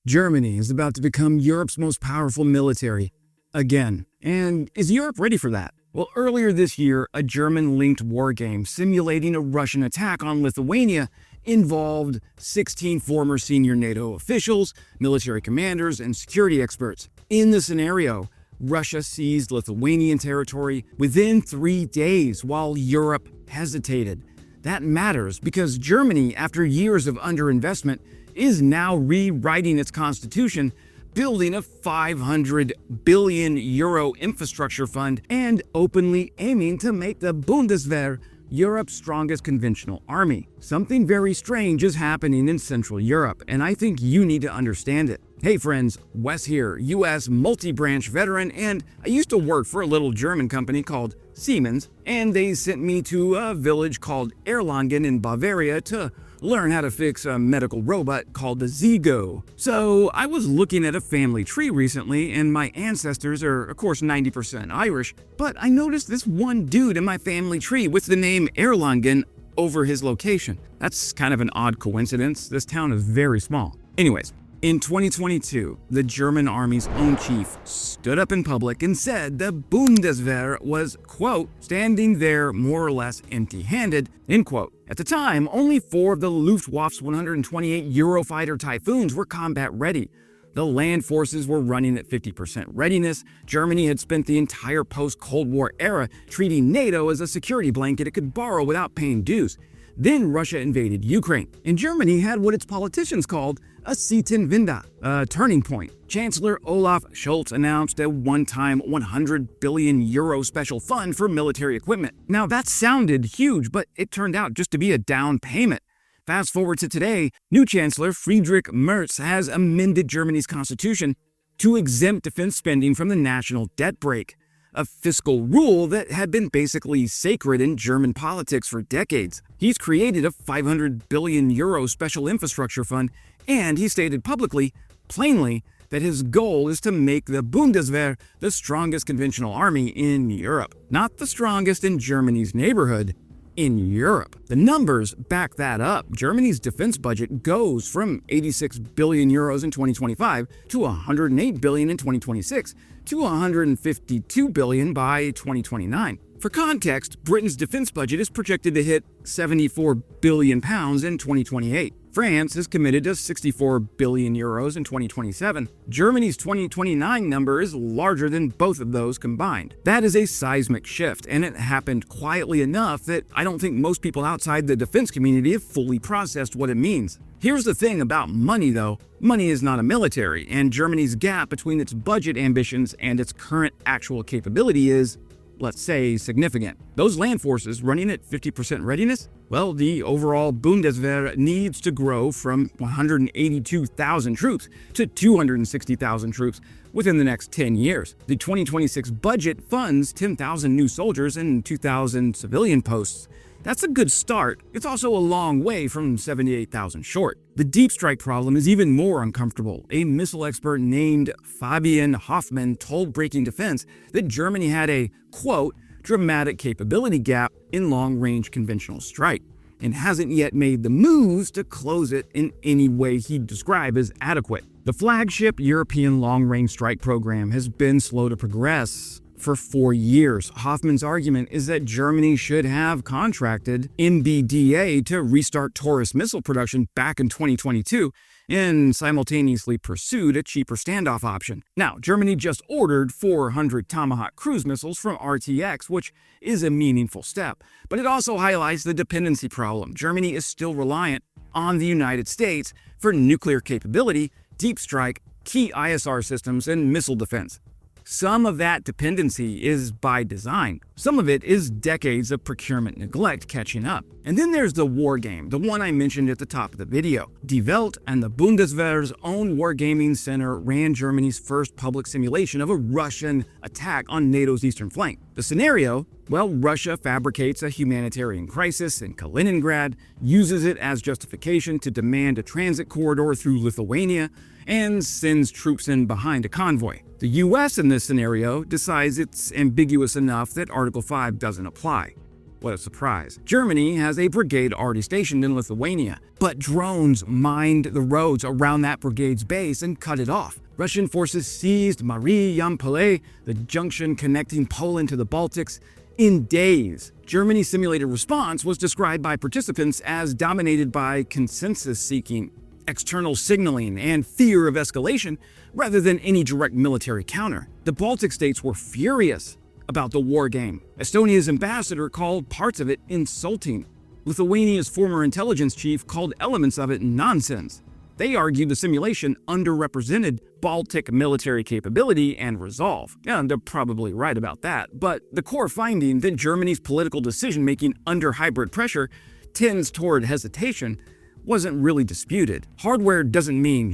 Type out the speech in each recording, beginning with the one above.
Germany is about to become Europe's most powerful military again. And is Europe ready for that? Well, earlier this year, a German-linked war game simulating a Russian attack on Lithuania involved 16 former senior NATO officials, military commanders, and security experts. In the scenario, Russia seized Lithuanian territory within 3 days while Europe hesitated. That matters because Germany, after years of underinvestment, is now rewriting its constitution, building a 500 billion euro infrastructure fund, and openly aiming to make the Bundeswehr Europe's strongest conventional army. Something very strange is happening in Central Europe, and I think you need to understand it. Hey friends, Wes here, US multi-branch veteran, and I used to work for a little German company called Siemens, and they sent me to a village called Erlangen in Bavaria to learn how to fix a medical robot called the Zigo. So I was looking at a family tree recently, and my ancestors are of course 90% Irish, but I noticed this one dude in my family tree with the name Erlangen over his location. That's kind of an odd coincidence. This town is very small. Anyways, in 2022, the German army's own chief stood up in public and said the Bundeswehr was, quote, standing there more or less empty-handed, end quote. At the time, only 4 of the Luftwaffe's 128 Eurofighter Typhoons were combat-ready. The land forces were running at 50% readiness. Germany had spent the entire post-Cold War era treating NATO as a security blanket it could borrow without paying dues. Then Russia invaded Ukraine, and Germany had what its politicians called a Zeitenwende, a turning point. Chancellor Olaf Scholz announced a one-time 100 billion euro special fund for military equipment. Now that sounded huge, but it turned out just to be a down payment. Fast forward to today, new Chancellor Friedrich Merz has amended Germany's constitution to exempt defense spending from the national debt brake, a fiscal rule that had been basically sacred in German politics for decades. He's created a 500 billion euro special infrastructure fund, and he stated publicly, plainly, that his goal is to make the Bundeswehr the strongest conventional army in Europe. Not the strongest in Germany's neighborhood, in Europe. The numbers back that up. Germany's defense budget goes from 86 billion euros in 2025 to 108 billion in 2026 to 152 billion by 2029. For context, Britain's defense budget is projected to hit 74 billion pounds in 2028. France is committed to 64 billion euros in 2027. Germany's 2029 number is larger than both of those combined. That is a seismic shift, and it happened quietly enough that I don't think most people outside the defense community have fully processed what it means. Here's the thing about money, though. Money is not a military, and Germany's gap between its budget ambitions and its current actual capability is, let's say, significant. Those land forces running at 50% readiness? Well, the overall Bundeswehr needs to grow from 182,000 troops to 260,000 troops within the next 10 years. The 2026 budget funds 10,000 new soldiers and 2,000 civilian posts. That's a good start. It's also a long way from 78,000 short. The deep strike problem is even more uncomfortable. A missile expert named Fabian Hoffmann told Breaking Defense that Germany had a, quote, dramatic capability gap in long-range conventional strike, and hasn't yet made the moves to close it in any way he'd describe as adequate. The flagship European long-range strike program has been slow to progress for 4 years. Hoffmann's argument is that Germany should have contracted MBDA to restart Taurus missile production back in 2022 and simultaneously pursued a cheaper standoff option. Now, Germany just ordered 400 Tomahawk cruise missiles from RTX, which is a meaningful step. But it also highlights the dependency problem. Germany is still reliant on the United States for nuclear capability, deep strike, key ISR systems, and missile defense. Some of that dependency is by design. Some of it is decades of procurement neglect catching up. And then there's the war game, the one I mentioned at the top of the video. Die Welt and the Bundeswehr's own Wargaming Center ran Germany's first public simulation of a Russian attack on NATO's eastern flank. The scenario? Well, Russia fabricates a humanitarian crisis in Kaliningrad, uses it as justification to demand a transit corridor through Lithuania, and sends troops in behind a convoy. The US in this scenario decides it's ambiguous enough that Article 5 doesn't apply. What a surprise. Germany has a brigade already stationed in Lithuania, but drones mined the roads around that brigade's base and cut it off. Russian forces seized Marijampolė, the junction connecting Poland to the Baltics, in days. Germany's simulated response was described by participants as dominated by consensus-seeking, external signaling, and fear of escalation rather than any direct military counter. The Baltic states were furious about the war game. Estonia's ambassador called parts of it insulting. Lithuania's former intelligence chief called elements of it nonsense. They argued the simulation underrepresented Baltic military capability and resolve. And they're probably right about that, but the core finding that Germany's political decision-making under hybrid pressure tends toward hesitation wasn't really disputed. Hardware doesn't mean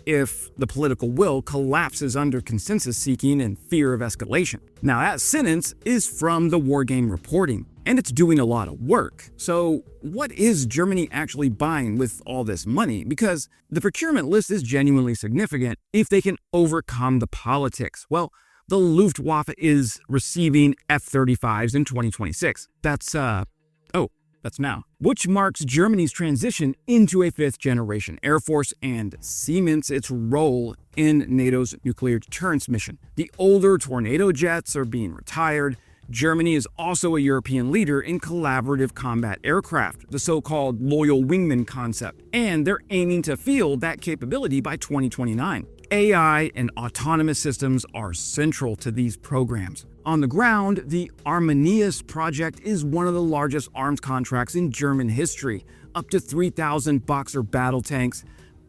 if the political will collapses under consensus-seeking and fear of escalation. Now, that sentence is from the Wargame reporting, and it's doing a lot of work. So what is Germany actually buying with all this money? Because the procurement list is genuinely significant if they can overcome the politics. Well, the Luftwaffe is receiving F-35s in 2026. That's now, which marks Germany's transition into a fifth-generation air force and cements its role in NATO's nuclear deterrence mission. The older Tornado jets are being retired. Germany is also a European leader in collaborative combat aircraft, the so-called loyal wingman concept, and they're aiming to field that capability by 2029. AI and autonomous systems are central to these programs. On the ground, the Arminius project is one of the largest arms contracts in German history, up to 3,000 Boxer battle tanks,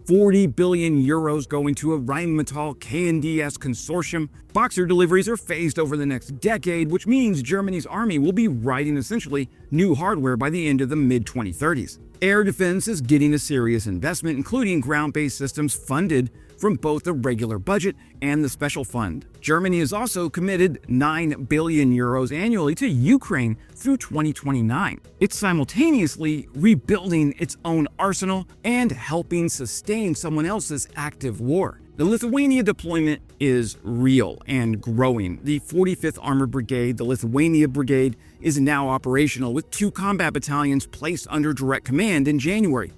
40 billion euros going to a Rheinmetall KNDS consortium. Boxer deliveries are phased over the next decade, which means Germany's army will be riding essentially new hardware by the end of the mid-2030s. Air defense is getting a serious investment, including ground-based systems funded from both the regular budget and the special fund. Germany has also committed 9 billion euros annually to Ukraine through 2029. It's simultaneously rebuilding its own arsenal and helping sustain someone else's active war. The Lithuania deployment is real and growing. The 45th Armored Brigade, the Lithuania Brigade, is now operational with 2 combat battalions placed under direct command in January.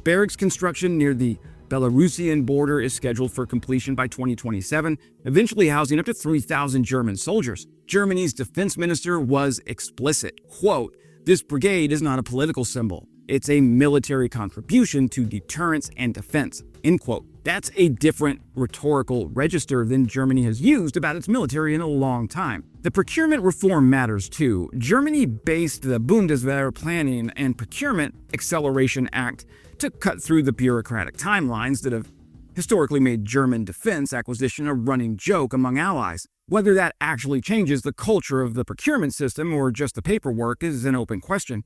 Barracks construction near the Belarusian border is scheduled for completion by 2027, eventually housing up to 3,000 German soldiers. Germany's defense minister was explicit, quote, "This brigade is not a political symbol. It's a military contribution to deterrence and defense," end quote. That's a different rhetorical register than Germany has used about its military in a long time. The procurement reform matters too. Germany based the Bundeswehr Planning and Procurement Acceleration Act to cut through the bureaucratic timelines that have historically made German defense acquisition a running joke among allies. Whether that actually changes the culture of the procurement system or just the paperwork is an open question.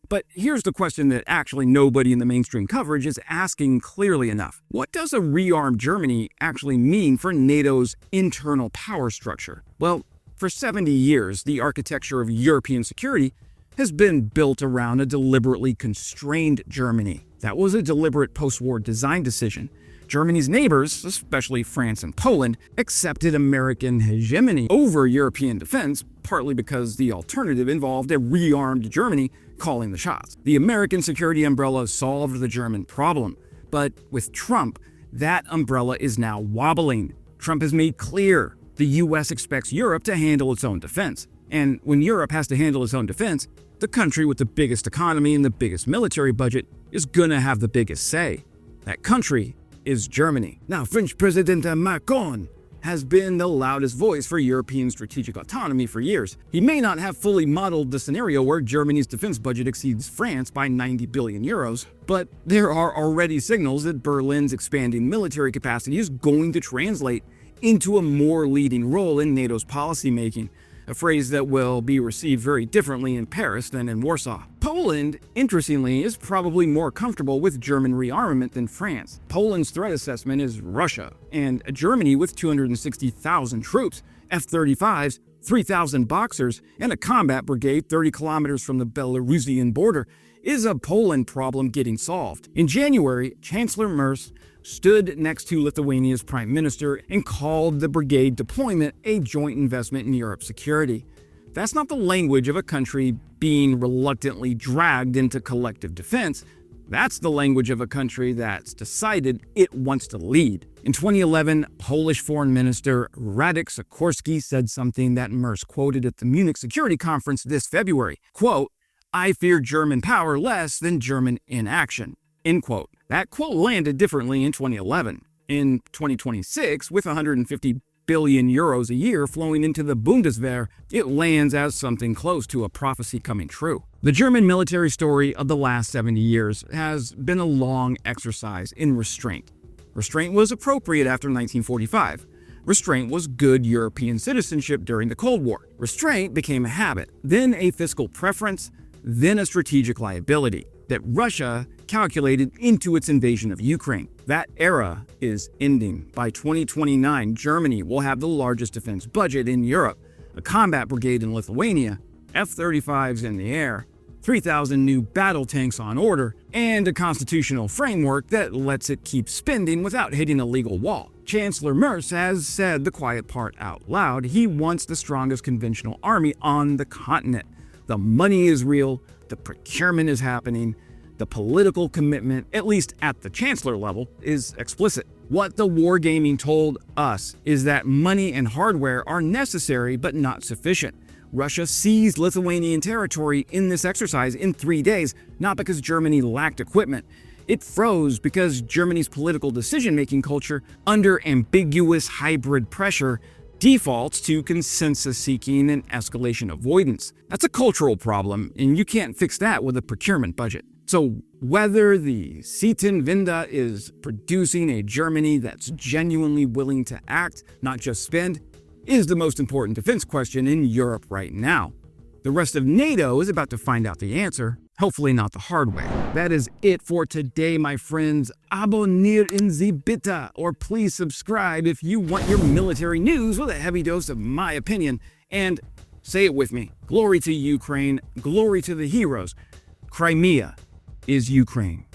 But here's the question that actually nobody in the mainstream coverage is asking clearly enough. What does a rearmed Germany actually mean for NATO's internal power structure? Well, for 70 years, the architecture of European security has been built around a deliberately constrained Germany. That was a deliberate post-war design decision. Germany's neighbors, especially France and Poland, accepted American hegemony over European defense, partly because the alternative involved a rearmed Germany calling the shots. The American security umbrella solved the German problem, but with Trump, that umbrella is now wobbling. Trump has made clear the US expects Europe to handle its own defense. And when Europe has to handle its own defense, the country with the biggest economy and the biggest military budget is gonna have the biggest say. That country is Germany. Now, French President Macron has been the loudest voice for European strategic autonomy for years. He may not have fully modeled the scenario where Germany's defense budget exceeds France by 90 billion euros, but there are already signals that Berlin's expanding military capacity is going to translate into a more leading role in NATO's policymaking, a phrase that will be received very differently in Paris than in Warsaw. Poland, interestingly, is probably more comfortable with German rearmament than France. Poland's threat assessment is Russia, and Germany with 260,000 troops, F-35s, 3,000 Boxers, and a combat brigade 30 kilometers from the Belarusian border is a Poland problem getting solved. In January, Chancellor Merz stood next to Lithuania's prime minister and called the brigade deployment a joint investment in Europe's security. That's not the language of a country being reluctantly dragged into collective defense. That's the language of a country that's decided it wants to lead. In 2011, Polish Foreign Minister Radek Sikorski said something that Merz quoted at the Munich Security Conference this February. Quote, "I fear German power less than German inaction." End quote. That quote landed differently in 2011. In 2026, with 150 billion euros a year flowing into the Bundeswehr, it lands as something close to a prophecy coming true. The German military story of the last 70 years has been a long exercise in restraint. Restraint was appropriate after 1945. Restraint was good European citizenship during the Cold War. Restraint became a habit, then a fiscal preference, then a strategic liability that Russia calculated into its invasion of Ukraine. That era is ending. By 2029, Germany will have the largest defense budget in Europe, a combat brigade in Lithuania, F-35s in the air, 3,000 new battle tanks on order, and a constitutional framework that lets it keep spending without hitting a legal wall. Chancellor Merz has said the quiet part out loud. He wants the strongest conventional army on the continent. The money is real, the procurement is happening, the political commitment, at least at the chancellor level, is explicit. What the Wargaming told us is that money and hardware are necessary but not sufficient. Russia seized Lithuanian territory in this exercise in 3 days, not because Germany lacked equipment. It froze because Germany's political decision-making culture, under ambiguous hybrid pressure, defaults to consensus-seeking and escalation avoidance. That's a cultural problem, and you can't fix that with a procurement budget. So whether the Zeitenwende is producing a Germany that's genuinely willing to act, not just spend, is the most important defense question in Europe right now. The rest of NATO is about to find out the answer, hopefully not the hard way. That is it for today, my friends. Abonnieren Sie bitte, or please subscribe if you want your military news with a heavy dose of my opinion. And say it with me, glory to Ukraine, glory to the heroes. Crimea is Ukraine.